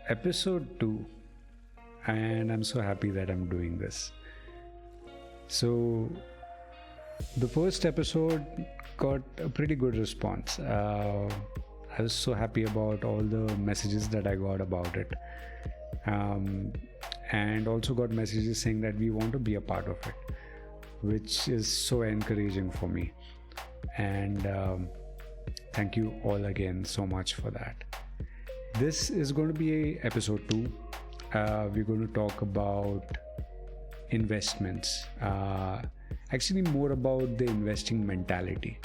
episode 2, and I'm so happy that I'm doing this. So, the first episode got a pretty good response. I was so happy about all the messages that I got about it, and also got messages saying that we want to be a part of it, which is so encouraging for me. And thank you all again so much for that. This is going to be episode 2. We're going to talk about investments, actually more about the investing mentality.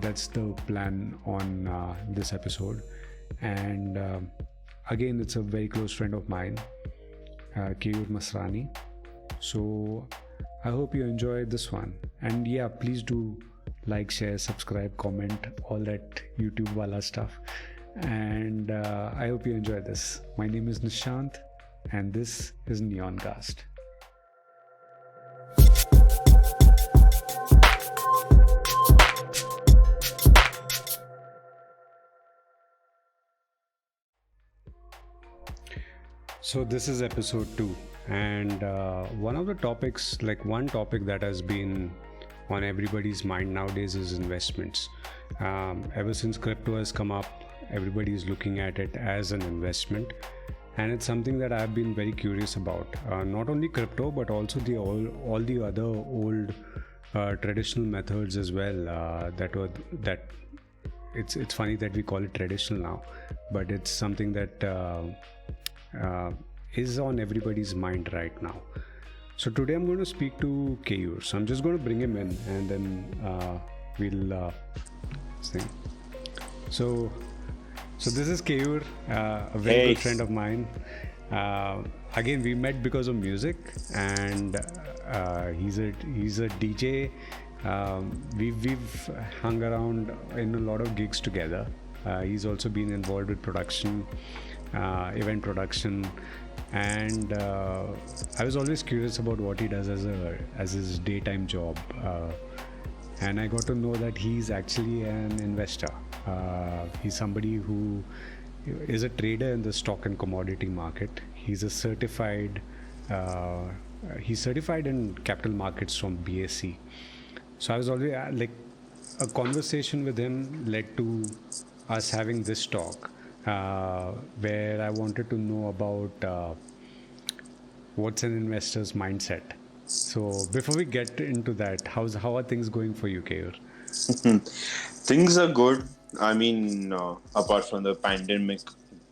That's the plan on this episode. And again, it's a very close friend of mine, Keyur Masrani. So I hope you enjoyed this one. And yeah, please do like, share, subscribe, comment, all that YouTube wala stuff. And I hope you enjoy this. My name is Nishant, and this is Neoncast. So this is episode 2, and one topic that has been on everybody's mind nowadays is investments. Ever since crypto has come up, everybody is looking at it as an investment, and it's something that I've been very curious about. Not only crypto, but also all the other old traditional methods as well. It's funny that we call it traditional now, but it's something that is on everybody's mind right now. So today I'm going to speak to Keyur. So I'm just going to bring him in, and then we'll see. So this is Keyur, a very good friend of mine. Again, we met because of music, and he's a DJ. We've hung around in a lot of gigs together. He's also been involved with production, event production, and I was always curious about what he does as his daytime job, and I got to know that he's actually an investor. He's somebody who is a trader in the stock and commodity market. He's certified in capital markets from BSc. So I was always like, a conversation with him led to us having this talk, where I wanted to know about what's an investor's mindset. So before we get into that, how are things going for you, Keyur? Things are good. I mean, apart from the pandemic,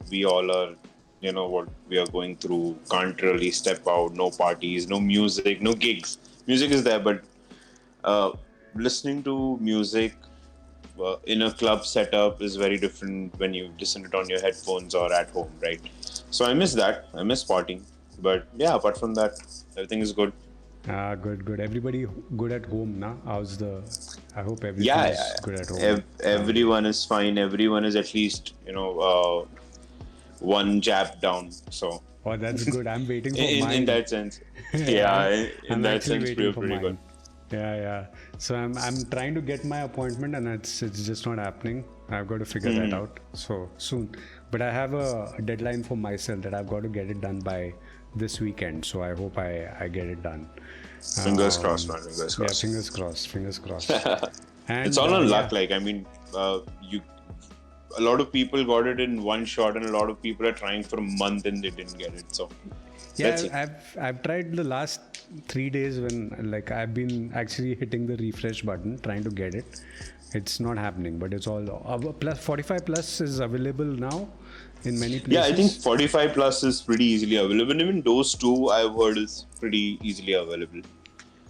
we all are, what we are going through. Can't really step out. No parties, no music, no gigs. Music is there, but listening to music in a club setup is very different when you listen to it on your headphones or at home, right? So I miss that. I miss partying. But yeah, apart from that, everything is good. Good. Everybody good at home, na? I hope everyone is good at home. Everyone is fine. Everyone is at least, one jab down. So. Oh, that's good. I'm waiting for mine. In that sense. In that sense, pretty good. Yeah. So I'm trying to get my appointment, and it's just not happening. I've got to figure that out so soon. But I have a deadline for myself that I've got to get it done by this weekend. So I hope I get it done. Fingers crossed, man. Fingers crossed. Yeah, fingers crossed. And it's all on luck. Like, I mean, a lot of people got it in one shot, and a lot of people are trying for a month and they didn't get it. So yeah, I've tried the last 3 days when I've been actually hitting the refresh button trying to get it. It's not happening, but it's all plus 45 plus is available now in many places. Yeah, I think 45 plus is pretty easily available. Even those two I've heard is pretty easily available.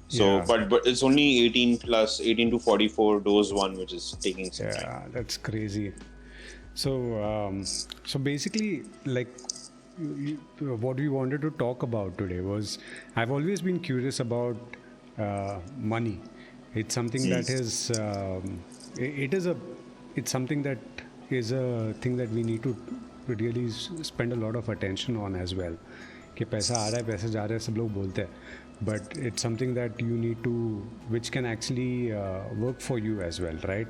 So, but it's only 18 to 44 dose one, which is taking some time. Yeah, that's crazy. So, basically, what we wanted to talk about today was, I've always been curious about money. It's something that is it's something that is a thing that we need to really spend a lot of attention on as well. कि पैसा आ रहा है, पैसा जा रहा है, सब लोग बोलते हैं, but it's something that you need to, which can actually work for you as well, right?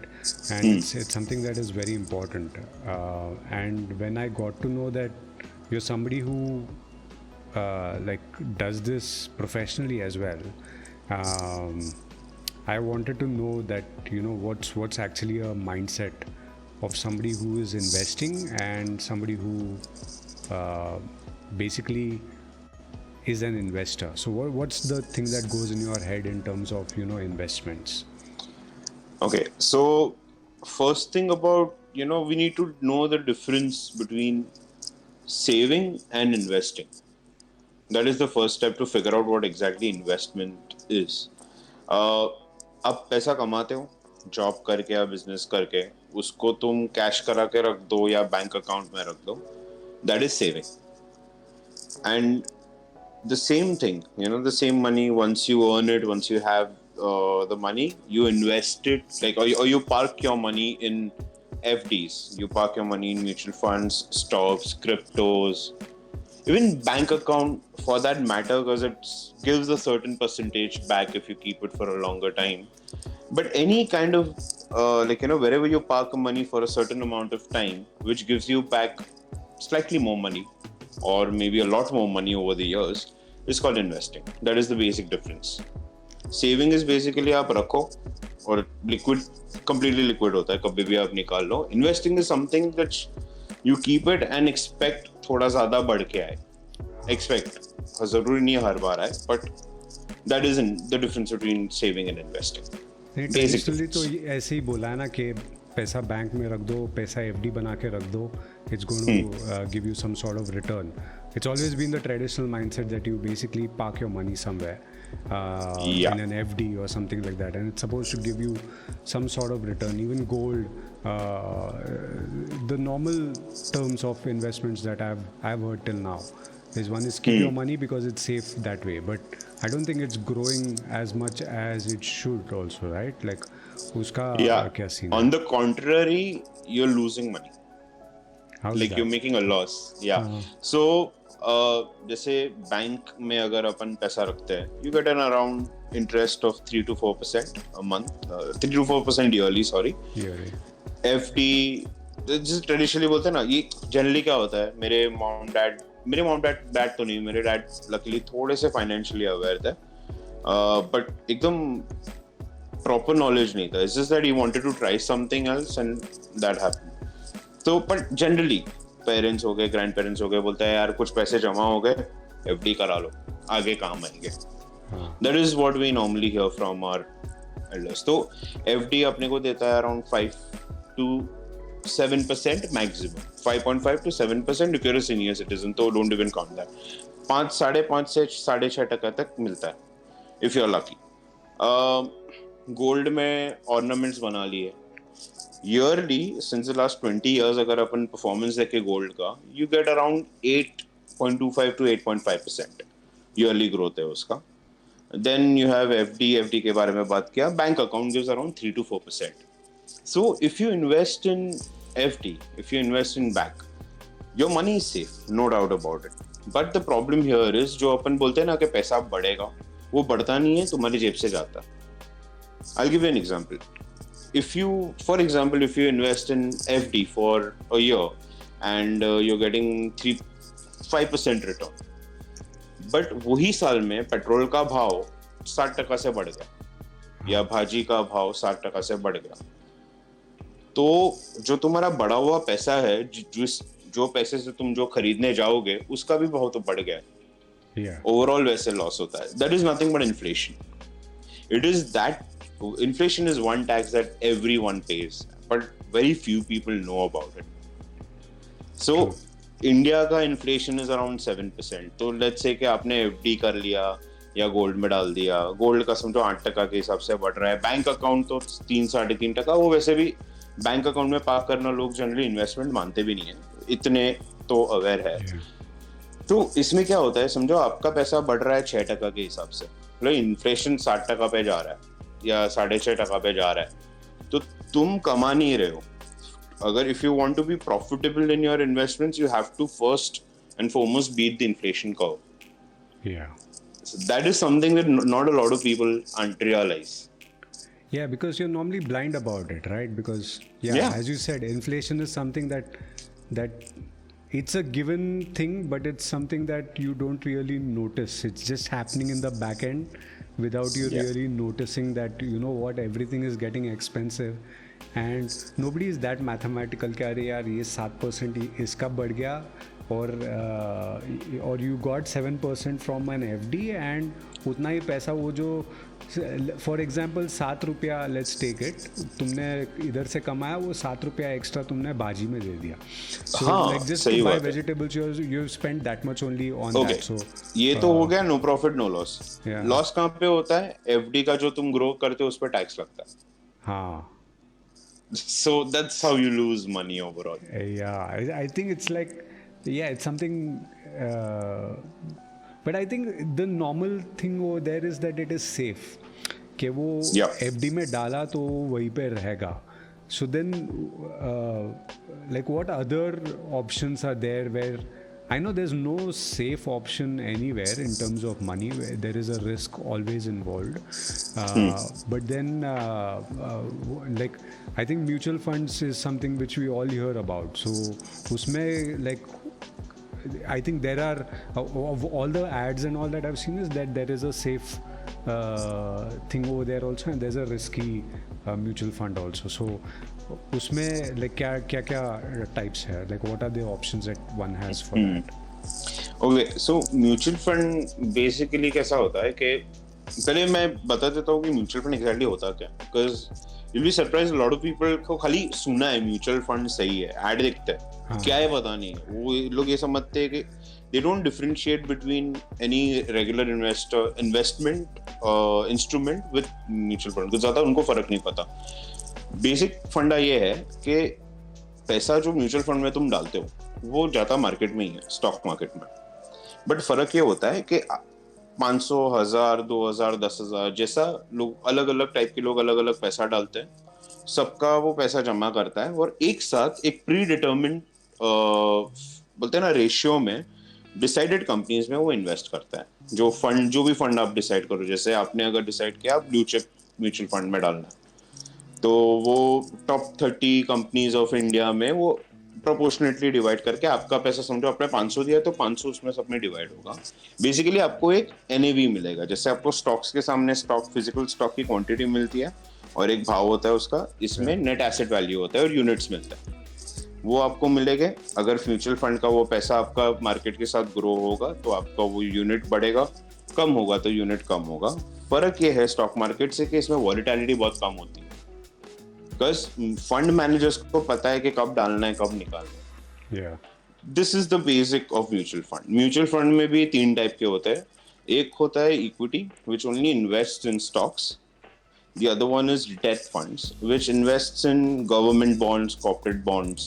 And it's something that is very important. And when I got to know that you're somebody who like does this professionally as well. I wanted to know that what's actually a mindset of somebody who is investing and somebody who basically is an investor. So what's the thing that goes in your head in terms of investments? Okay, so first thing about we need to know the difference between saving and investing. That is the first step to figure out what exactly investment is. आप पैसा कमाते हो job करके या business करके, उसको तुम cash करा के रख दो या बैंक अकाउंट में रख दो, that is saving. And the same thing, the same money, once you earn it, once you have the money, you invest it, like, or you park your money in FDs, you park your money in mutual funds, stocks, cryptos, even bank account for that matter, because it gives a certain percentage back if you keep it for a longer time. But any kind of wherever you park money for a certain amount of time, which gives you back slightly more money or maybe a lot more money over the years, is called investing. That is the basic difference. Saving is basically आप रखो और liquid, completely liquid होता है, कभी भी आप निकाल लो. Investing is something that you keep it and expect थोड़ा ज़्यादा बढ़ के आए. Expect, ज़रूरी नहीं हर बार आए, but that is the difference between saving and investing. Traditionally तो ऐसे ही बोला है ना कि पैसा बैंक में रख दो, पैसा एफडी बना के रख दो, it's going to give you some sort of return. It's always been the traditional mindset that you basically park your money somewhere in an FD or something like that, and it's supposed to give you some sort of return. Even gold, the normal terms of investments that I've heard till now is one is keep your money because it's safe that way, but I don't think it's growing as much as it should also, right? Like uska kya scene hai? On the contrary, you're losing money. How's like that? you're making a loss. So जैसे bank में अगर अपन पैसा रखते हैं, you get an around interest of 3 to 4% a month, 3 to 4% yearly, sorry. FD जिसे traditionally बोलते हैं ना, ये जनरली क्या होता है, मेरे मॉम डैड तो नहीं, मेरे डैड लकीली थोड़े से फाइनेंशियली अवेयर थे, बट एकदम प्रॉपर नॉलेज नहीं था. It's just that he wanted to try something else and that happened. तो बट जनरली पेरेंट्स हो गए, ग्रैंड पेरेंट्स हो गए, बोलते हैं यार कुछ पैसे जमा हो गए, एफडी करा लो, आगे काम आएंगे. That is what we normally hear from our elders. तो एफडी अपने को देता है around 5 to 7% maximum, 5.5 to 7% if you're a senior citizen, तो don't even count that. 5.5 से 6.5% तक मिलता है if you're lucky. गोल्ड में ऑर्नामेंट्स बना लिए yearly since the last 20 years. अगर अपन परफॉर्मेंस देखे गोल्ड का, you get around 8.25 to 8.5% yearly growth है उसका. Then you have FD के बारे में बात किया, bank account gives around 3 to 4%. So if you invest in FD, if you invest in bank, your money is safe, no doubt about it. But the problem here is, जो अपन बोलते हैं ना कि पैसा बढ़ेगा, वो बढ़ता नहीं है, तुम्हारी जेब से जाता. I'll give you an example. For example, if you invest in FD for a year and you're getting 5% return, but वही साल में पेट्रोल का भाव 60% से बढ़ गया या भाजी का भाव 60% से बढ़ गया, तो जो तुम्हारा बढ़ा हुआ पैसा है, जो पैसे से तुम जो खरीदने जाओगे, उसका भी भाव तो बढ़ गया है. ओवरऑल वैसे लॉस होता है. That is nothing but inflation. It is that inflation is one tax that everyone pays, but very few people know about it. So India का inflation is around 7%. तो let's say कि आपने FD कर लिया या gold में डाल दिया, गोल्ड का समझो 8% के हिसाब से बढ़ रहा है, बैंक अकाउंट तो 3-3.5%. वो वैसे भी बैंक अकाउंट में पार्क करना लोग जनरली इन्वेस्टमेंट मानते भी नहीं है, इतने तो अवेयर है. तो इसमें क्या होता है, समझो आपका पैसा बढ़ रहा है 6% के हिसाब से, मतलब इन्फ्लेशन 60% पे जा रहा है या 6.5% पे जा रहा है, तो तुम कमा नहीं रहे हो. अगर if you want to be profitable in your investments, you have to first and foremost beat the inflation curve. So that is something that not a lot of people realize. Yeah, because you're normally blind about it, right? Because as you said, inflation is something that it's a given thing, but it's something that you don't really notice. It's just happening in the back end without you Yeah. really noticing that, you know what, everything is getting expensive. And nobody is that mathematical कि अरे यार ये 7% इसका बढ़ गया, और you got 7% from an FD, and उतना ही पैसा वो जो, फॉर एग्जाम्पल 7 रुपया, लेट्स टेक इट, तुमने इधर से कमाया, वो 7 रुपया एक्स्ट्रा तुमने बाजी में दे दिया. हाँ, like just सही to buy बात है. vegetables, you spend that much only on Okay. that. So ये तो हो गया no profit no loss. Yeah. Loss कहाँ पे होता है? एफडी का जो तुम ग्रो करते हो उस पर टैक्स लगता है. हाँ. So that's how you lose money overall. Yeah, I think it's like, yeah, it's something, but I think the normal thing over there is that it is safe, कि वो Yeah. FD में डाला तो वहीं पे रहेगा. So then, like, what other options are there where I know there's no safe option anywhere in terms of money, where there is a risk always involved. But then, like, I think mutual funds is something which we all hear about. So, usme, like, I think there are, of all the ads and all that I've seen, is that there is a safe thing over there also, and there's a risky mutual fund also. So, उसमें like क्या types है, like what are the options that one has for that? Okay, so mutual fund basically कैसा होता है कि पहले मैं बता देता हूँ कि म्यूचुअल फंड एग्जैक्टली होता क्या, because you'll be surprised, a lot of people को खाली सुना है म्यूचुअल फंड सही है, ऐड दिखता है, क्या है पता नहीं. वो लोग ये समझते हैं कि they don't differentiate between any regular investment instrument with mutual fund. कुछ ज़्यादा उनको फर्क नहीं पता. बेसिक फंडा ये है कि पैसा जो म्यूचुअल फंड में तुम डालते हो वो जाता मार्केट में ही है, स्टॉक मार्केट में. बट फर्क ये होता है कि 500, 1000, 2000, 10,000 जैसा लोग, अलग अलग टाइप के लोग अलग अलग पैसा डालते हैं. सबका वो पैसा जमा करता है और एक साथ एक प्री डिटर्मिन्ड बोलते हैं ना रेशियो में डिसाइडेड कंपनीज में वो इन्वेस्ट करता है. जो भी फंड आप डिसाइड करो, जैसे आपने अगर डिसाइड किया आप ब्लू चिप म्यूचुअल फंड में डालना है, तो वो टॉप 30 कंपनीज ऑफ इंडिया में वो प्रोपोर्शनेटली डिवाइड करके आपका पैसा, समझो आपने 500 दिया तो 500 उसमें सब में डिवाइड होगा. बेसिकली आपको एक NAV मिलेगा, जैसे आपको स्टॉक्स के सामने स्टॉक, फिजिकल स्टॉक की क्वांटिटी मिलती है और एक भाव होता है उसका, इसमें नेट एसेट वैल्यू होता है और यूनिट्स मिलता है, वो आपको मिलेंगे. अगर म्यूचुअल फंड का वो पैसा आपका मार्केट के साथ ग्रो होगा तो आपका वो यूनिट बढ़ेगा, कम होगा तो यूनिट कम होगा. फर्क ये है स्टॉक मार्केट से कि इसमें वॉलेटिलिटी बहुत कम होती है, बिकॉज फंड मैनेजर्स को पता है कि कब डालना है कब निकालना है. This is the basic of mutual fund. Mutual fund में भी 3 टाइप के होते हैं. एक होता है equity which only invest in stocks. The other one is debt funds, which invests in government bonds, corporate bonds.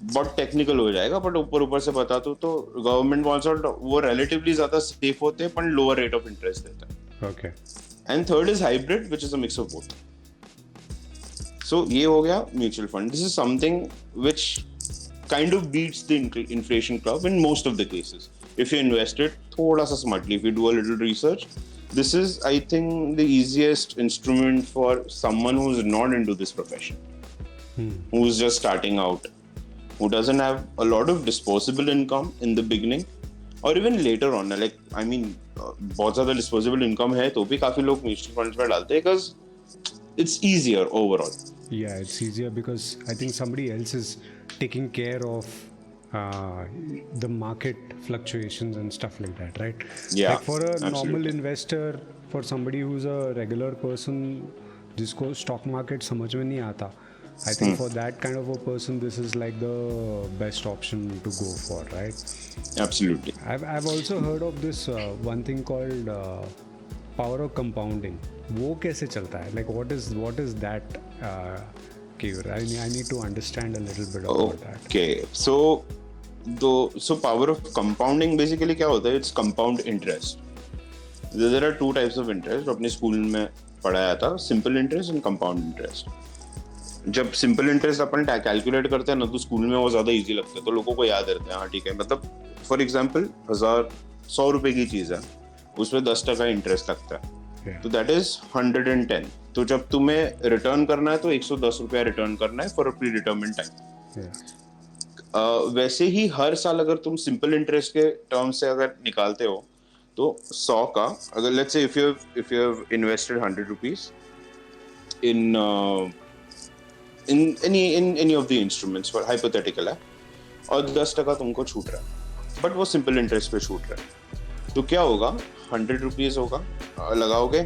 बहुत टेक्निकल हो जाएगा, बट ऊपर से बता दूं तो गवर्नमेंट बॉन्ड्स और वो रिलेटिवली ज्यादा सेफ होते हैं पर लोअर रेट ऑफ इंटरेस्ट देते हैं. Okay. And third is hybrid which is a mix of both. So ये हो गया mutual fund. This is something which kind of beats the inflation curve in most of the cases if you invested थोड़ा सा smartly, if you do a little research. This is, I think, the easiest instrument for someone who's not into this profession, who's just starting out, who doesn't have a lot of disposable income in the beginning, or even later on. Like, I mean, बहुत ज़्यादा disposable income है तो भी काफी लोग mutual funds में डालते हैं because it's easier overall. Yeah, it's easier because I think somebody else is taking care of the market fluctuations and stuff like that, right? Yeah, like for a absolutely. normal investor, for somebody who's a regular person जिसको stock market समझ में नहीं आता, I think for that kind of a person this is like the best option to go for, right? Absolutely. I've also heard of this one thing called power of compounding. वो कैसे चलता है? Like what is that? I need to understand a little bit about that. Okay, so power of compounding basically क्या होता है? It's compound interest. There are 2 types of interest. अपने school में पढ़ाया था, simple interest and compound interest. जब simple interest अपन calculate करते हैं ना तो स्कूल में वो ज्यादा इजी लगता है, तो लोगों को याद रहता है. हाँ ठीक है, मतलब फॉर एग्जाम्पल 100 रुपए की चीज है, उसमें 10% इंटरेस्ट लगता है, तो दैट इज 110. तो जब तुम्हें रिटर्न करना है तो 110 रुपया रिटर्न करना है for a pre determined time. वैसे ही हर साल अगर तुम सिंपल इंटरेस्ट के टर्म से अगर निकालते हो तो 100 का, अगर let's say if you have invested 100 rupees in in any of the instruments, for hypothetical है, और 10% तुमको छूट रहा है, बट वो सिंपल इंटरेस्ट पे छूट रहा है, तो क्या होगा? 100 रुपीज होगा, लगाओगे,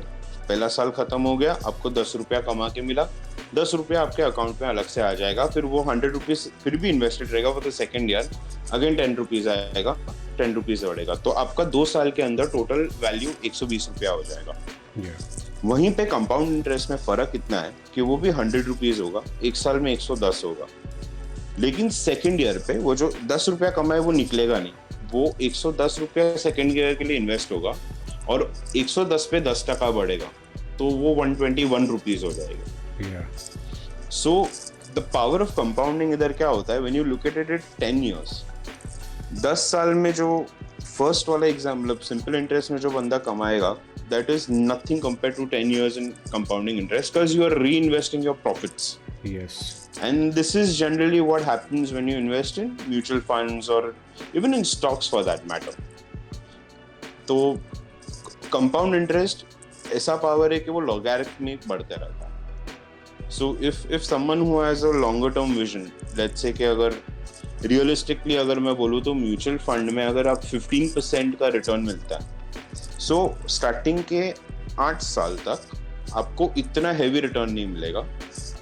पहला साल खत्म हो गया, आपको 10 रुपया कमा के मिला, 10 रुपया आपके अकाउंट में अलग से आ जाएगा, फिर वो 100 रुपीज फिर भी इन्वेस्टेड रहेगा for the second year, again 10 rupees आएगा, 10 रुपीज बढ़ेगा, तो आपका 2 साल के अंदर टोटल वैल्यू 120 रुपया हो जाएगा। वहीं पे कंपाउंड इंटरेस्ट में फर्क इतना है कि वो भी 100 रुपीज होगा, एक साल में 110 होगा, लेकिन सेकेंड ईयर पे वो जो 10 रुपया कमाए वो निकलेगा नहीं, वो 110 रुपया सेकेंड ईयर के लिए इन्वेस्ट होगा और 110 पे 10% बढ़ेगा, तो वो 121 रुपीज हो जाएगा। So the power of compounding इधर क्या होता है, when you look at it 10 years, 10 साल में जो फर्स्ट वाला एग्जाम्पल सिंपल इंटरेस्ट में जो बंदा कमाएगा, that is nothing compared to 10 years in compounding interest, because you are reinvesting your profits. Yes. And this is generally what happens when you invest in mutual funds or even in stocks for that matter. तो compound interest ऐसा power है कि वो logarithmic बढ़ते रहता है। So if someone who has a longer term vision, let's say कि अगर realistically अगर मैं बोलूँ तो म्यूचुअल फंड में अगर आप 15% का रिटर्न मिलता है, सो स्टार्टिंग के 8 साल तक आपको इतना हैवी रिटर्न नहीं मिलेगा,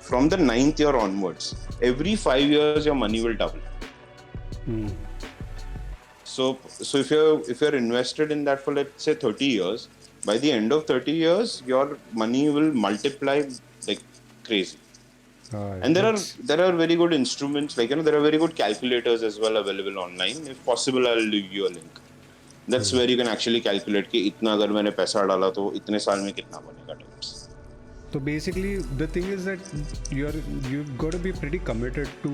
from the 9th year onwards every 5 years your money will double. So if you're invested in that for let's say 30 years, by the end of 30 years your money will multiply like crazy. And there are very good instruments, like there are very good calculators as well available online. If possible I'll leave you a link. That's where you can actually calculate कि इतना अगर मैंने पैसा डाला तो इतने साल में कितना बनेगा times. So basically the thing is that you've got to be pretty committed to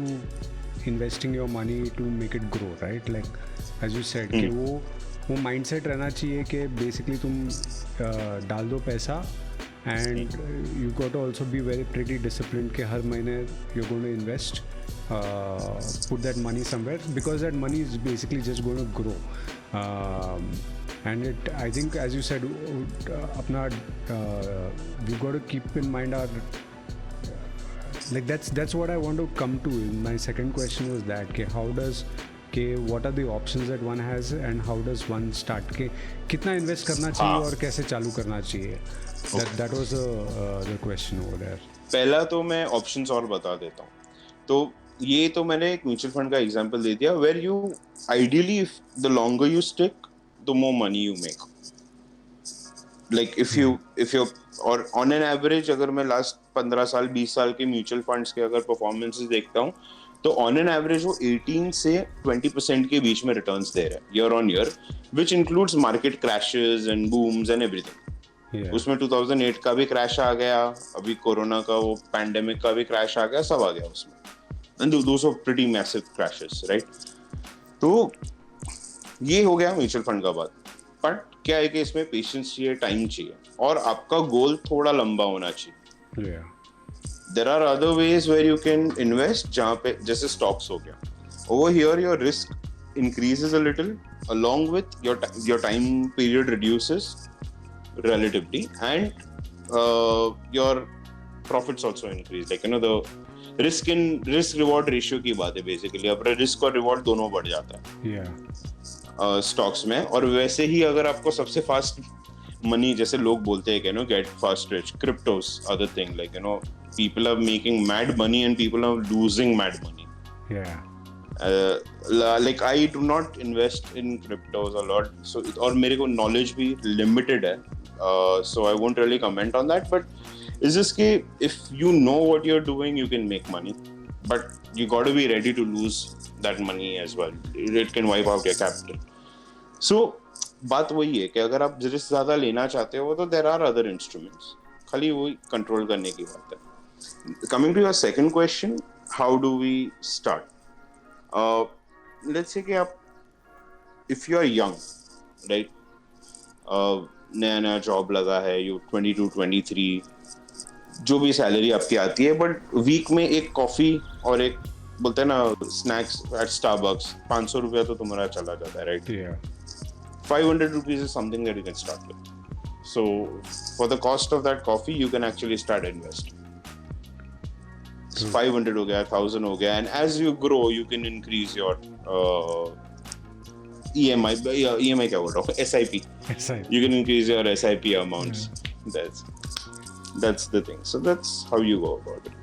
investing your money to make it grow, right? Like as you said कि वो mindset रहना चाहिए कि basically तुम डाल दो पैसा, and you got to also be very pretty disciplined कि हर महीने you're going to invest, put that money somewhere, because that money is basically just going to grow. And I think as you said, अपना we've got to keep in mind our like that's what I want to come to. My second question was that what are the options that one has and how does one start के कितना invest करना चाहिए और कैसे चालू करना चाहिए, that was the question over there. पहला तो मैं ऑप्शंस और बता देता हूँ, तो ये तो मैंने एक म्यूचुअल फंड का एग्जांपल दे दिया, where you ideally the longer you stick the more money you make, like if you और ऑन एन एवरेज अगर मैं लास्ट 15 साल 20 साल के म्यूचुअल फंड्स के अगर परफॉर्मेंसेस देखता हूँ, तो ऑन एन एवरेज वो 18 से 20% के बीच में रिटर्न्स दे रहे हैं year on year, which includes market crashes and बूम्स and everything. उसमें 2008 का भी क्रैश आ गया, अभी कोरोना का वो पैंडेमिक का भी क्रैश आ गया, सब आ गया उसमें, and those are pretty massive crashes, right? तो ये हो गया म्यूचुअल फंड का बात। बट क्या है कि इसमें पेशेंस चाहिए, टाइम चाहिए, और आपका गोल थोड़ा लंबा होना चाहिए। There are other ways where you can invest, जहाँ पे जैसे स्टॉक्स हो गया, over here your risk increases a little, along with your time period reduces relatively, and your profits also increase, like the risk reward ratio की बात है basically, अब risk और रिवॉर्ड दोनों बढ़ जाता है स्टॉक्स में। और वैसे ही अगर आपको सबसे फास्ट मनी, जैसे लोग बोलते हैं कि get fast rich, cryptos are the thing, like people are making mad money and people are losing mad money. Like I do not invest in cryptos a lot, so और मेरे को knowledge भी limited है, so I won't really comment on that, but it's just कि if you know what you're doing you can make money, but you got to be ready to lose that money as well. It can wipe out your capital. So बात वही है कि अगर आप risk ज़्यादा लेना चाहते हो तो there are other instruments, खाली वही कंट्रोल करने की बात है। Coming to your second question, how do we start? Let's say कि आप, if you are young, right? नया नया जॉब लगा है, you 22, 23, जो भी सैलरी आपकी आती है, बट वीक में एक कॉफी और एक बोलते हैं ना स्नैक्स एट स्टारबक्स 500 रुपया तो तुम्हारा चला जाता है, right? Yeah. 500 rupees is something that you can start with. So for the cost of that coffee, you can actually start investing. 500 हो गया, 1000 हो गया, and as you grow, you can increase your EMI क्या बोल रहा हूँ, SIP. SIP. You can increase your SIP amounts. That's the thing. So that's how you go about it.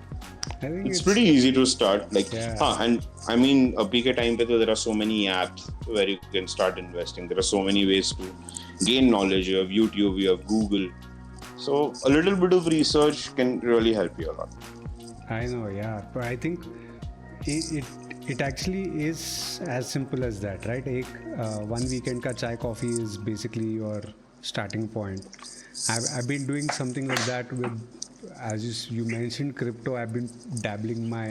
I think It's pretty easy to start. Like, Yeah. and I mean, abhi ke time pe to there are so many apps where you can start investing. There are so many ways to gain knowledge. You have YouTube, you have Google. So a little bit of research can really help you a lot. I know, yeah. But I think it actually is as simple as that, right? One weekend ka chai coffee is basically your starting point. I've been doing something like that with, as you mentioned, crypto. I've been dabbling my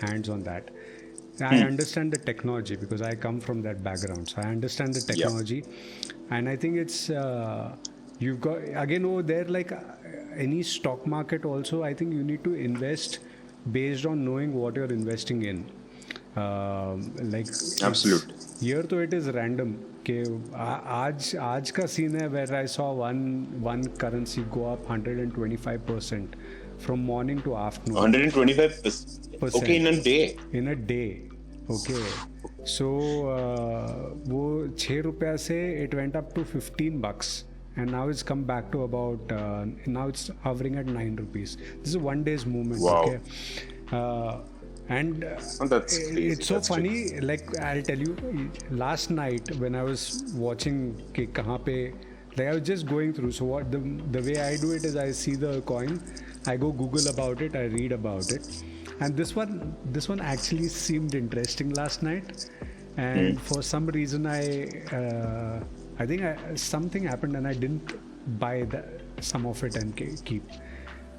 hands on that. I understand the technology because I come from that background, so I understand the technology, and I think it's you've got again over there like any stock market. Also, I think you need to invest based on knowing what you're investing in. Like Absolutely. Here तो it is random कि आज का scene है where I saw one currency go up 125% from morning to afternoon. 125%. Okay, in a day. In a day. Okay. So वो 6 रुपया से it went up to $15 and now it's come back to about now it's hovering at 9 rupees. This is one day's movement. Wow. Okay. And That's crazy. it's so That's funny. crazy. Like I'll tell you, last night when I was watching कि कहाँ पे, like I was just going through. So what the way I do it is I see the coin, I go Google about it, I read about it, and this one actually seemed interesting last night, and for some reason I think something happened and I didn't buy some of it and keep.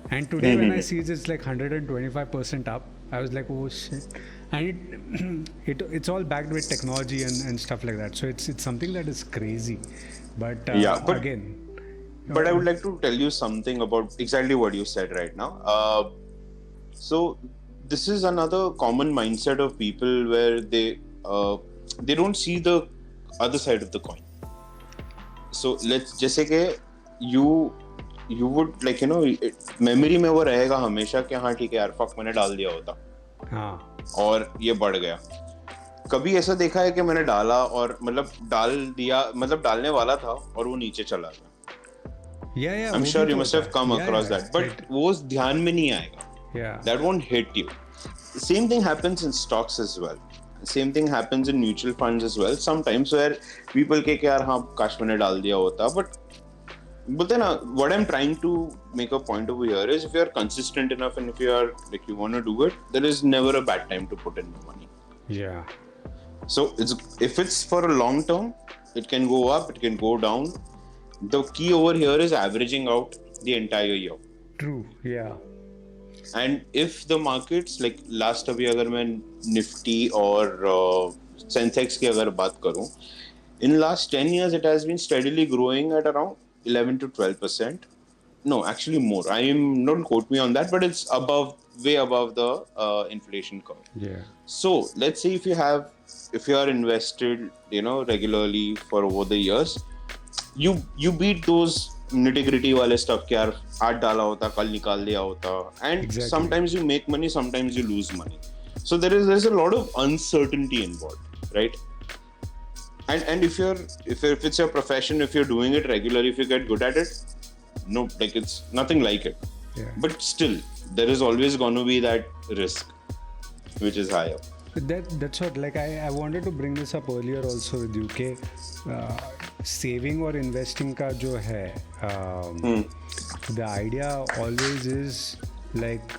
And today when I see it's like 125% up, I was like, oh shit. And it's all backed with technology and stuff like that. So it's something that is crazy. But, but again. But I would like to tell you something about exactly what you said right now. So this is another common mindset of people where they don't see the other side of the coin. So let's जैसे कि you would like memory में वो रहेगा हमेशा कि हाँ ठीक है यार fuck मैंने डाल दिया होता और ये बढ़ गया. कभी ऐसा देखा है कि मैंने डाला और मतलब डाल दिया मतलब डालने वाला था और वो नीचे चला गया. Yeah, I'm sure you must have come across that, but वो ध्यान में नहीं आएगा. Yeah. That won't hit you. The same thing happens in stocks as well. Same thing happens in mutual funds as well. Sometimes where people के यार हाँ काश मैंने डाल दिया होता, but बोलते हैं ना, what I'm trying to make a point over here is if you are consistent enough and if you are like you want to do it, there is never a bad time to put in the money. Yeah. So if it's for a long term, it can go up, it can go down. The key over here is averaging out the entire year. True. Yeah. And if the markets like last अभी अगर मैं Nifty और Sensex की अगर बात करूँ, in last 10 years it has been steadily growing at around 11 to 12%. No, actually more. Don't quote me on that, but it's way above the inflation curve. Yeah. So let's say if you are invested, regularly for over the years, you beat those nitty-gritty वाले stuff कि यार आज डाला होता कल निकाल दिया होता, and Exactly. Sometimes you make money, sometimes you lose money. So there's a lot of uncertainty involved, right? And if it's your profession, if you're doing it regularly, if you get good at it, no, like it's nothing like it. Yeah. But still, there is always going to be that risk, which is higher. That's what, like I wanted to bring this up earlier also with you कि saving और investing का जो है the idea always is like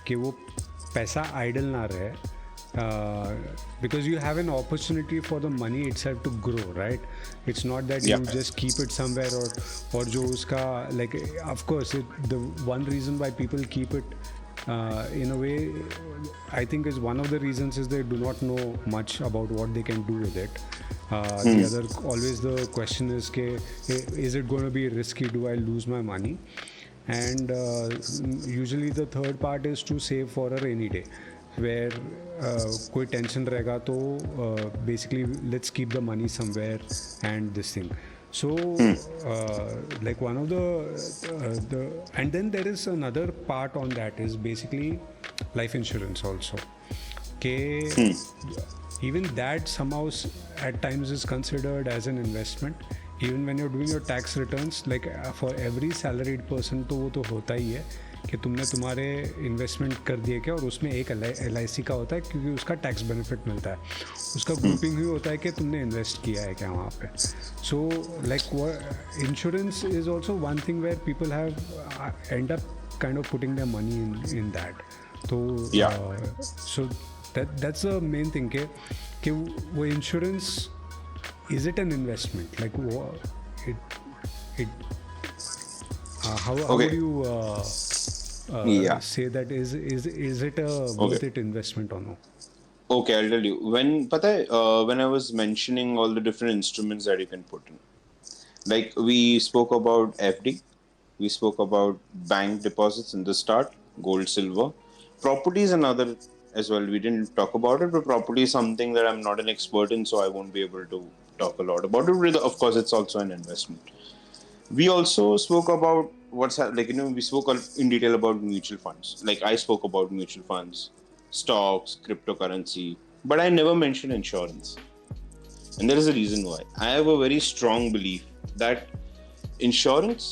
कि वो पैसा idle ना रहे because you have an opportunity for the money itself to grow, right? It's not that you just keep it somewhere or जो उसका like of course the one reason why people keep it in a way I think is one of the reasons is they do not know much about what they can do with it. The other always the question is is it going to be risky? Do I lose my money? And usually the third part is to save for a rainy day. where कोई tension रहेगा तो basically let's keep the money somewhere and this thing. So like one of the and then there is another part on that is basically life insurance also. Okay, even that somehow at times is considered as an investment. Even when you're doing your tax returns, like for every salaried person तो वो तो होता ही है कि तुमने तुम्हारे investment कर दिए क्या, और उसमें एक LIC का होता है क्योंकि उसका टैक्स बेनिफिट मिलता है, उसका ग्रुपिंग भी होता है कि तुमने इन्वेस्ट किया है क्या वहाँ पे. So like insurance is also one thing where people have end up kind of putting their money in that. तो so that's the main thing कि वो insurance, is it an investment? Like how would you say that is it a worth it investment or no? Okay, I'll tell you. When I was mentioning all the different instruments that you can put in, like we spoke about FD, we spoke about bank deposits in the start, gold, silver, property is another as well. We didn't talk about it, but property is something that I'm not an expert in, so I won't be able to talk a lot about it. Of course, it's also an investment. We also spoke about we spoke in detail about mutual funds. Like I spoke about mutual funds, stocks, cryptocurrency, but I never mentioned insurance. And there is a reason why. I have a very strong belief that insurance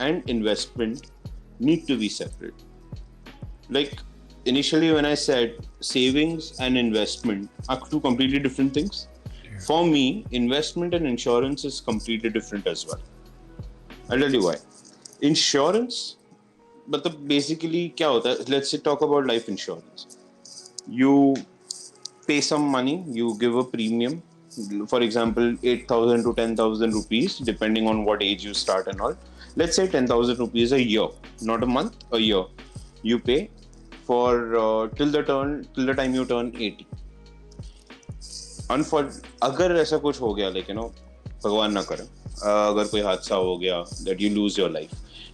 and investment need to be separate. Like initially when I said savings and investment are two completely different things. For me, investment and insurance is completely different as well. I'll tell you why. Insurance, but basically क्या होता है? Let's talk about life insurance. You pay some money, you give a premium. For example, 8,000 to 10,000 rupees, depending on what age you start and all. Let's say 10,000 rupees a year, not a month, a year. You pay for till the time you turn 80. अगर ऐसा कुछ हो गया, like भगवान ना करे, अगर कोई हादसा हो गया that you lose your life,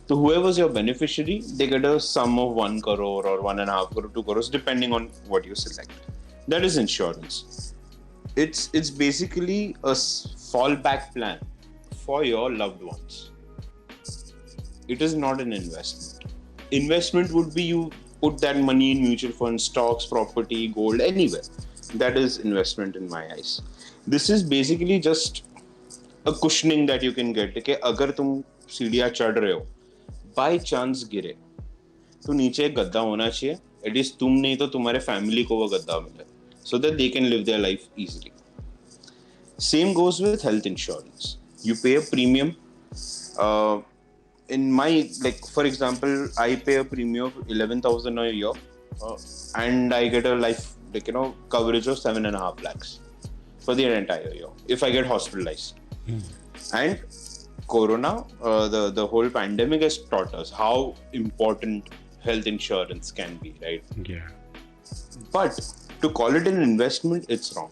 so whoever's your beneficiary, they get a sum of 1 crore or 1.5 crore, 2 crores, depending on what you select. That is insurance. It's basically a fallback plan for your loved ones. It is not an investment. Investment would be you put that money in mutual funds, stocks, property, gold, anywhere. That is investment in my eyes. This is basically just a cushioning that you can get. कि अगर तुम सीढ़ियाँ चढ़ रहे हो, by chance गिरे, तो नीचे एक गद्दा होना चाहिए. At least तुम नहीं तो तुम्हारे family को वो गद्दा मिले, so that they can live their life easily. Same goes with health insurance. You pay a premium. In my, like for example, I pay a premium of 11,000 a year, and I get a life coverage of 7.5 lakhs for the entire year if I get hospitalized. And Corona, the whole pandemic has taught us how important health insurance can be, right? Yeah. But to call it an investment, it's wrong.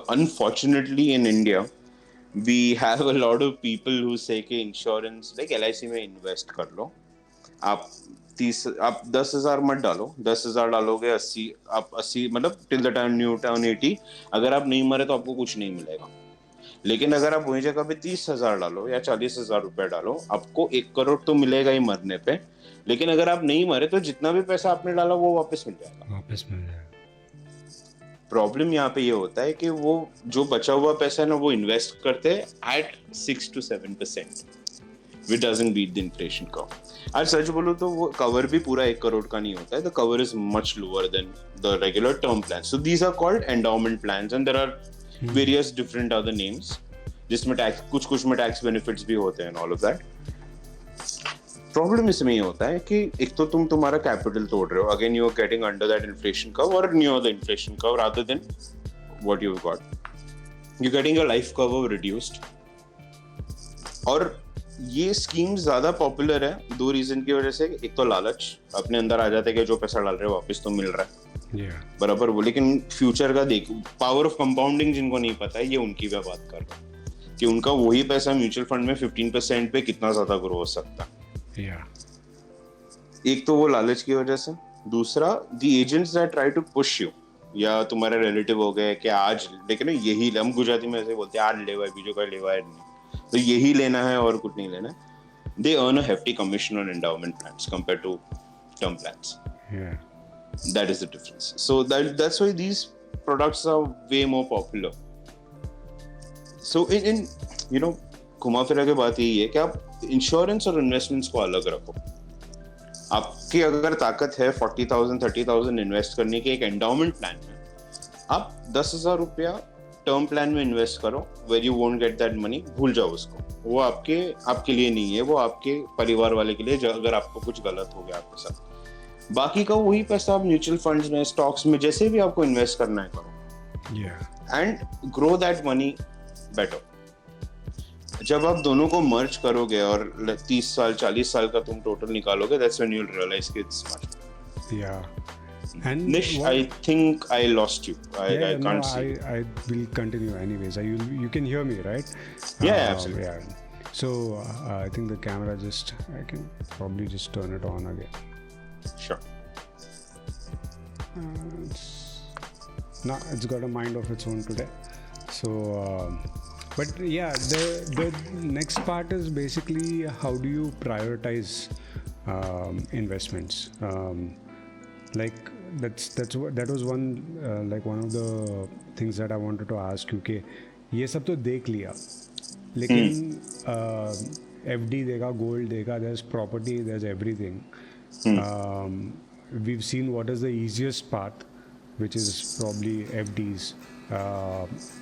Unfortunately, in India, we have a lot of people who say कि insurance, like LIC में invest कर लो, आप 10,000 मत डालो, 10,000 डालोगे 80 मतलब till the time you turn 80, अगर आप नहीं मरे तो आपको कुछ नहीं मिलेगा. लेकिन अगर आप वही जगह पे 30,000 डालो या 40,000 रुपए डालो, आपको 1 करोड़ तो मिलेगा ही मरने पे. लेकिन अगर आप नहीं मरे तो जितना भी पैसा आपने डाला वो वापस मिल जाएगा. प्रॉब्लम यहाँ पे ये होता है कि वो जो बचा हुआ पैसा है ना, वो इन्वेस्ट करते हैं at 6 to 7%, which doesn't beat the inflation curve. आज सच बोलो तो वो कवर भी पूरा 1 करोड़ का नहीं होता है. The cover is much lower than the regular term plans. So these are called endowment plans, and there are various different other names, जिसमें कुछ में tax benefits भी होते हैं and all of that. Problem इसमें ये होता है कि एक तो तुम तुम्हारा कैपिटल तोड़ रहे हो. Again you are getting under that inflation curve और near the inflation curve rather than what you have got. You getting your life curve reduced. और ये स्कीम ज्यादा पॉपुलर है 2 रीजन की वजह से. एक तो लालच, अपने अंदर आ जाता है कि जो पैसा डाल रहे हो वापस तो मिल रहा है, बराबर वो. लेकिन फ्यूचर का देख, पावर ऑफ कंपाउंडिंग जिनको नहीं पता है, ये उनकी मैं बात कर रहा हूँ कि उनका वही पैसा म्यूचुअल फंड में 15% पे कितना ज्यादा ग्रो हो सकता है. Yeah. एक तो वो लालच की वजह से, दूसरा the agents that try to push you, या तुम्हारे रिलेटिव हो गए कि आज लेकिन यही हम गुजराती में ऐसे बोलते हैं आज लेवा है बीजो का लेवा है नहीं तो यही लेना है और कुछ नहीं लेना है. They earn a hefty commission on endowment plans compared to term plans. Yeah. That is the difference. So that's why these products are way more popular. So in you know घुमा फिरा के बात यही है कि आप इंश्योरेंस और investments को अलग रखो. आपकी अगर ताकत है 40,000 30,000 इन्वेस्ट करने की एक एंडाउमेंट प्लान में, आप 10,000 रुपया टर्म प्लान में इन्वेस्ट करो where you won't get that money. भूल जाओ उसको, वो आपके लिए नहीं है, वो आपके परिवार वाले के लिए अगर आपको कुछ गलत हो गया आपके साथ. बाकी का वही पैसा आप म्यूचुअल फंड्स में स्टॉक्स में जैसे भी आपको इन्वेस्ट करना है करो and grow that money better. जब आप दोनों को मर्ज करोगे और 30 साल 40 साल का तुम टोटल निकालोगे, that's when you'll realize कि it's much. Yeah. And Nish, I think I lost you. I can't see. I will continue anyways. You can hear me, right? Yeah, absolutely. Yeah. So I think the camera I can probably just turn it on again. Sure. It's got a mind of its own today. So, but yeah, the next part is basically how do you prioritize investments? Like that was one like one of the things that I wanted to ask you. कि ये सब तो देख लिया, लेकिन FD देखा, gold देखा, there's property, there's everything. We've seen what is the easiest path, which is probably FDs.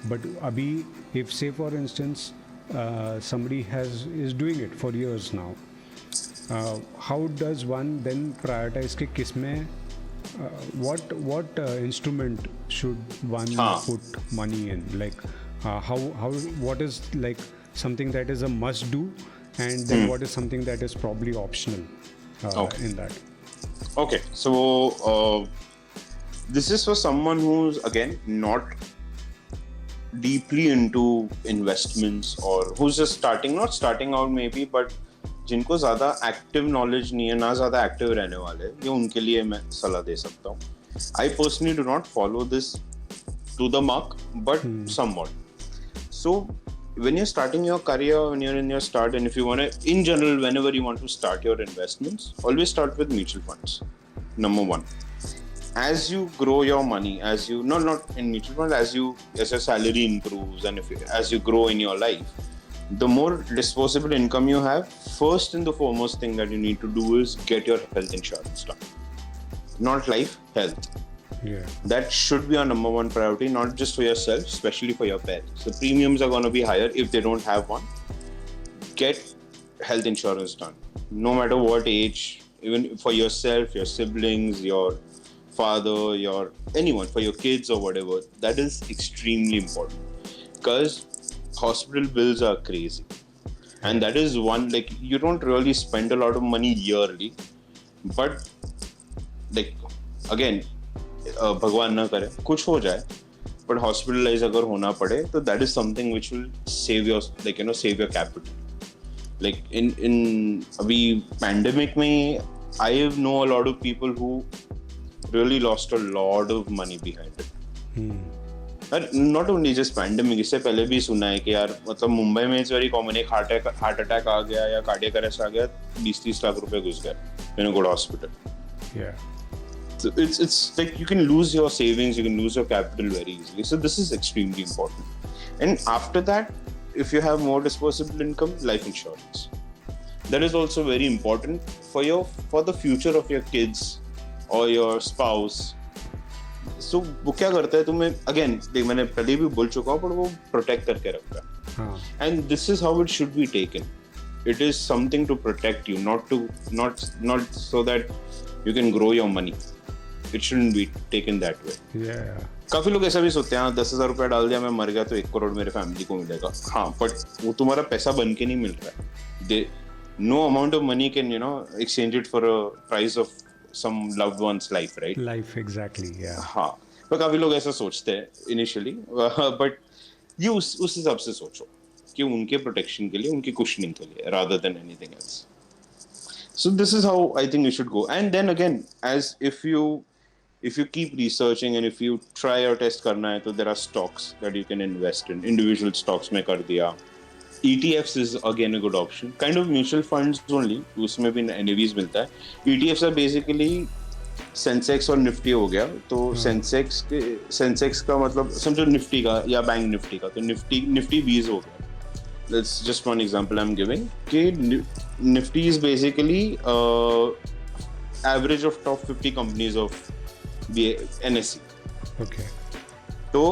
But abhi, if say for instance somebody is doing it for years now, how does one then prioritize कि किसमें what instrument should one put money in? Like how what is like something that is a must do, and then what is something that is probably optional in that? Okay, so this is for someone who's again not deeply into investments or who's just not starting out maybe, but जिनको ज़्यादा active knowledge नहीं है, ना ज़्यादा active रहने वाले, ये उनके लिए मैं सलाह दे सकता हूँ. I personally do not follow this to the mark, but somewhat. So when you're starting your career, when you're in your start, and if you want to, in general, whenever you want to start your investments, always start with mutual funds. Number one. As you grow your money, as you not in mutual funds, as your salary improves, and as you grow in your life, the more disposable income you have, first and the foremost thing that you need to do is get your health insurance done. Not life, health. Yeah. That should be our number one priority, not just for yourself, especially for your parents. The premiums are going to be higher if they don't have one. Get health insurance done, no matter what age, even for yourself, your siblings, your father, anyone, for your kids or whatever. That is extremely important because hospital bills are crazy, and that is one, like, you don't really spend a lot of money yearly, but like again भगवान ना करे कुछ हो जाए, but hospitalized अगर होना पड़े तो that is something which will save your save your capital. Like in अभी pandemic में I know a lot of people who really lost a lot of money behind it. Not only just pandemic, इससे पहले भी सुना है कि यार मतलब मुंबई में इट्स वेरी कॉमन, एक हार्ट अटैक आ गया या कार्डियक अरेस्ट आ गया, 20-30 लाख रुपए घुस गए in a good hospital. Yeah. So it's like you can lose your savings, you can lose your capital very easily. So this is extremely important. And after that, if you have more disposable income, life insurance. That is also very important for the future of your kids or your spouse. So वो क्या करता है तुम्हें, again देख मैंने पहले भी बोल चुका हूँ, पर वो प्रोटेक्ट करके रखता है. And this is how it should be taken. It is something to protect you, not so that you can grow your money. It shouldn't be taken that way. Yeah. काफी लोग ऐसा भी सोचते हैं 10,000 रुपया डाल दिया, मैं मर गया तो 1 करोड़ मेरे फैमिली को मिलेगा. हाँ, बट वो तुम्हारा पैसा बन के नहीं मिल रहा है. No amount of money can exchange it for a price of some loved one's life, right? Life, exactly. Yeah. हाँ, तो काफी लोग ऐसा सोचते हैं initially, but ये उस हिसाब से सोचो कि उनके प्रोटेक्शन के लिए, उनकी कुशनिंग के लिए, rather than anything else. So this is how I think you should go. And then again, as if you keep researching and if you try or test karna hai, so there are stocks that you can invest in. Individual stocks mein kar diya. ETFs is again a good option. Kind of mutual funds only. उसमें भी NAVs मिलता है. ETFs are basically Sensex और Nifty हो गया. तो Sensex का मतलब समझो निफ्टी का या बैंक निफ्टी का. तो निफ्टी 20 हो गया. That's just one example I'm giving. कि Nifty is basically average of top 50 companies of the NSE. Okay. तो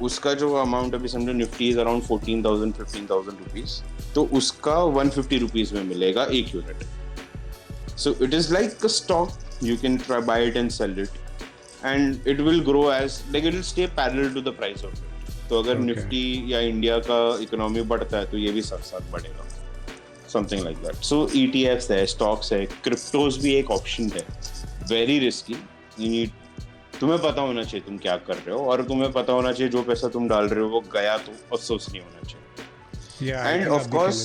उसका जो अमाउंट अभी समझो निफ्टी इज अराउंड 14,000 15,000 रुपीज. तो उसका 150 रुपीज में मिलेगा एक unit. So it is like a stock. You can try buy it and sell it and it will grow as like it will stay parallel to the price of it. तो अगर Nifty या India का economy बढ़ता है तो ये भी साथ साथ बढ़ेगा. Something like that. So ETFs है, स्टॉक्स है, क्रिप्टोज भी एक ऑप्शन है. Very risky. यू नीड तुम्हें पता होना चाहिए तुम क्या कर रहे हो और तुम्हें पता होना चाहिए जो पैसा तुम डाल रहे हो वो गया तो अफसोस नहीं होना चाहिए. And of course,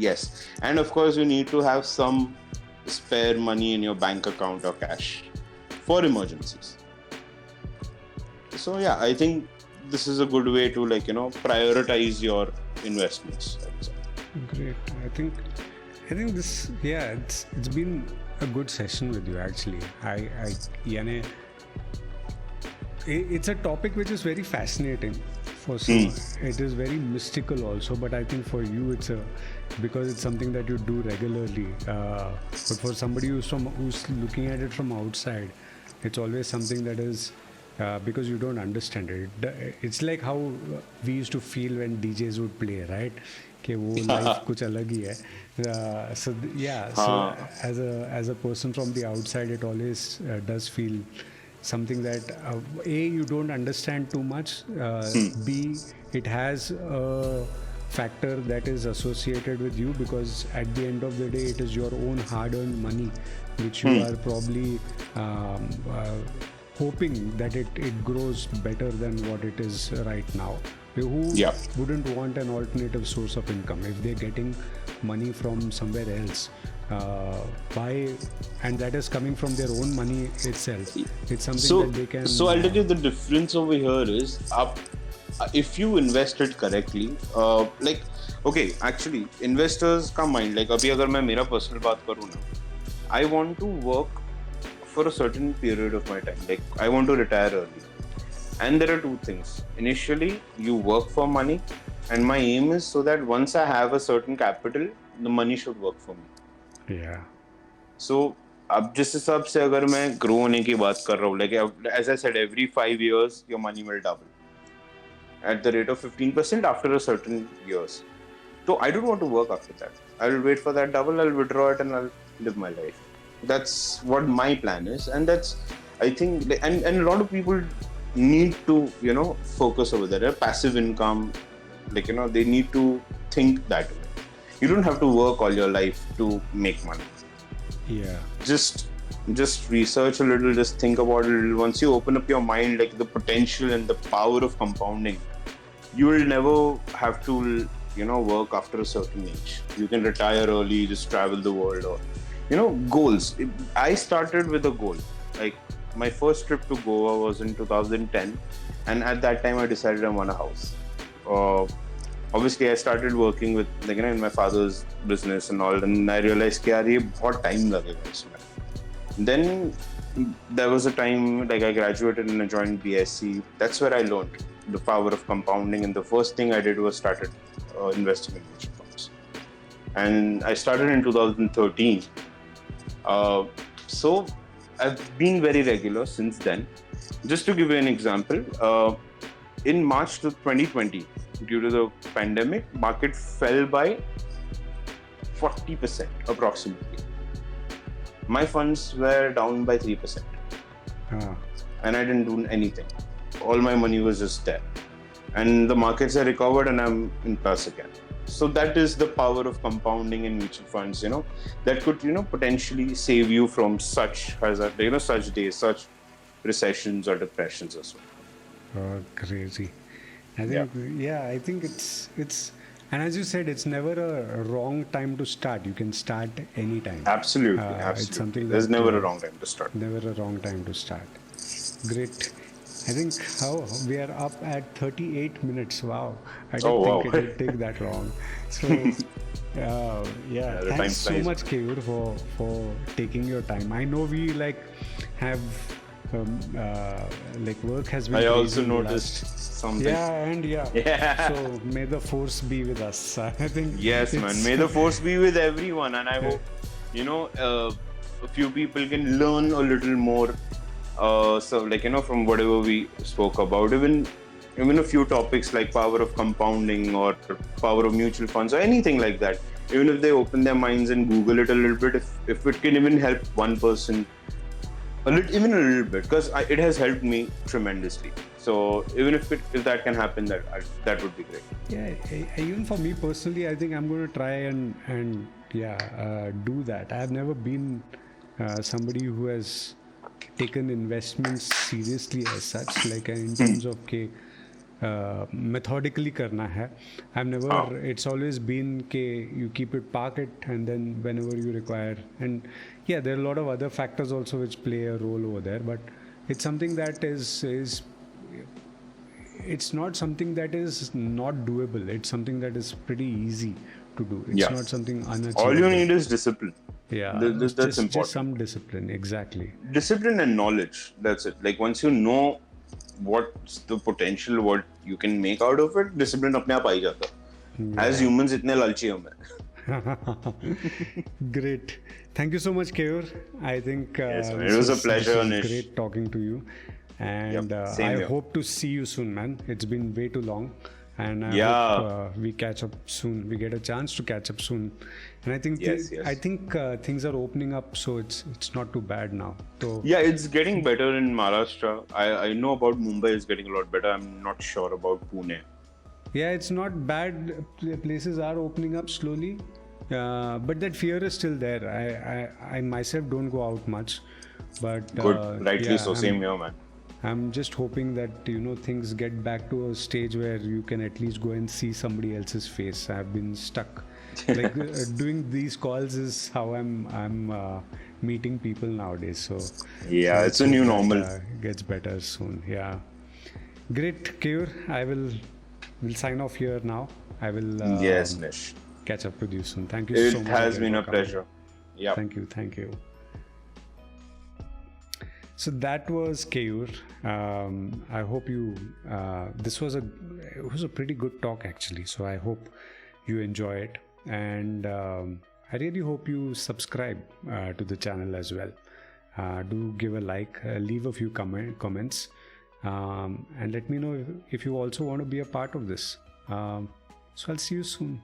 yes, and of course you need to have some spare money in your bank account or cash for emergencies. So yeah, I think this is a good way to prioritize your investments. Great. I think this, it's been a good session with you actually. यानी it's a topic which is very fascinating for some. It is very mystical also, but I think for you because it's something that you do regularly. But for somebody who's looking at it from outside, it's always something that is because you don't understand it. It's like how we used to feel when DJs would play, right? कि वो life कुछ अलग ही है. So as a person from the outside, it always does feel something that A, you don't understand too much, B, it has a factor that is associated with you because at the end of the day it is your own hard-earned money which you are probably hoping that it grows better than what it is right now. Who wouldn't want an alternative source of income if they're getting money from somewhere else? And that is coming from their own money itself. It's something that they can. So I'll tell you the difference over here is if you invest it correctly, okay, actually investors का mind, like अभी अगर मैं मेरा personal बात करूँ ना, I want to work for a certain period of my time. Like I want to retire early. And there are two things. Initially, you work for money, and my aim is so that once I have a certain capital, the money should work for me. Yeah. So, अब जिस हिसाब से अगर मैं grow होने की बात कर रहा हूँ, like as I said, every 5 years your money will double at the rate of 15% after a certain years. So I don't want to work after that. I will wait for that double. I'll withdraw it and I'll live my life. That's what my plan is, and that's I think, and a lot of people need to focus over there. Passive income, they need to think that way. You don't have to work all your life to make money. Yeah. Just research a little, just think about it a little. Once you open up your mind, like the potential and the power of compounding, you will never have to work after a certain age. You can retire early, just travel the world, or goals. I started with a goal. Like my first trip to Goa was in 2010, and at that time I decided I want a house. Obviously I started working with in my father's business and all, and I realized कि यार ये बहुत time लगेगा इसमें. Then there was a time I graduated and I joined BSc. That's where I learned the power of compounding, and the first thing I did was started investing in mutual funds. And I started in 2013. So I've been very regular since then. Just to give you an example, in March 2020, due to the pandemic, market fell by 40% approximately. My funds were down by 3%. And I didn't do anything. All my money was just there. And the markets are recovered and I'm in plus again. So that is the power of compounding in mutual funds, that could, potentially save you from such days, such recessions or depressions as well. Oh, crazy. I think, I think it's, And as you said, it's never a wrong time to start. You can start anytime. Absolutely, It's absolutely. something There's that, never a wrong time to start. never a wrong time to start. Great. I think how we are up at 38 minutes. Wow. I didn't Oh, think wow. it would take that long. So, yeah, the time thanks so flies. much, Keyur, for taking your time. I know we have work has been I crazy also in the noticed last- something. Yeah. Yeah. So may the force be with us. I think Yes, man. it's- May the force be with everyone, and I hope a few people can learn a little more. From whatever we spoke about, even a few topics like power of compounding or power of mutual funds or anything like that. Even if they open their minds and Google it a little bit, if it can even help one person, even a little bit, because it has helped me tremendously. So even if that can happen, that would be great. Yeah, even for me personally, I think I'm going to try and do that. I've never been somebody who has taken investments seriously as such, like in terms of methodically karna hai. I've never. Oh. It's always been you keep it, park it, and then whenever you require. And yeah, there are a lot of other factors also which play a role over there, but it's something that is it's not something that is not doable. It's something that is pretty easy to do. It's Yeah. not something unachievable. All you need is discipline. Yeah, That's important. Just some discipline, exactly. Discipline and knowledge. That's it. Like once you know what's the potential, what you can make out of it, discipline अपने आप आ ही जाता है. As humans, इतने लालची हम हैं. Great. Thank you so much, Keyur. I think Yes, man. this It was a pleasure, this was Anish. great talking to you. And Yep, same I here. hope to see you soon, man. It's been way too long. And I Yeah. hope we catch up soon. We get a chance to catch up soon. And I think Yes. I think things are opening up, so it's not too bad now. So Yeah, it's getting better in Maharashtra. I know about Mumbai is getting a lot better. I'm not sure about Pune. yeah, it's not bad. Places are opening up slowly, but that fear is still there. I myself don't go out much, but Good, rightly yeah, so. Same here, man. I'm just hoping that things get back to a stage where you can at least go and see somebody else's face. I've been stuck. Like doing these calls is how I'm meeting people nowadays. So Yeah, so it's a new normal. Gets better soon. Yeah, great, Keyur. We'll sign off here now. I will Yes, Nish. catch up with you soon. Thank you It so much. has again been for a coming. pleasure. Yeah. Thank you. So that was Keyur. I hope this was a pretty good talk actually. So I hope you enjoy it, and I really hope you subscribe to the channel as well. Do give a like, leave a few comments, and let me know if you also want to be a part of this. So I'll see you soon.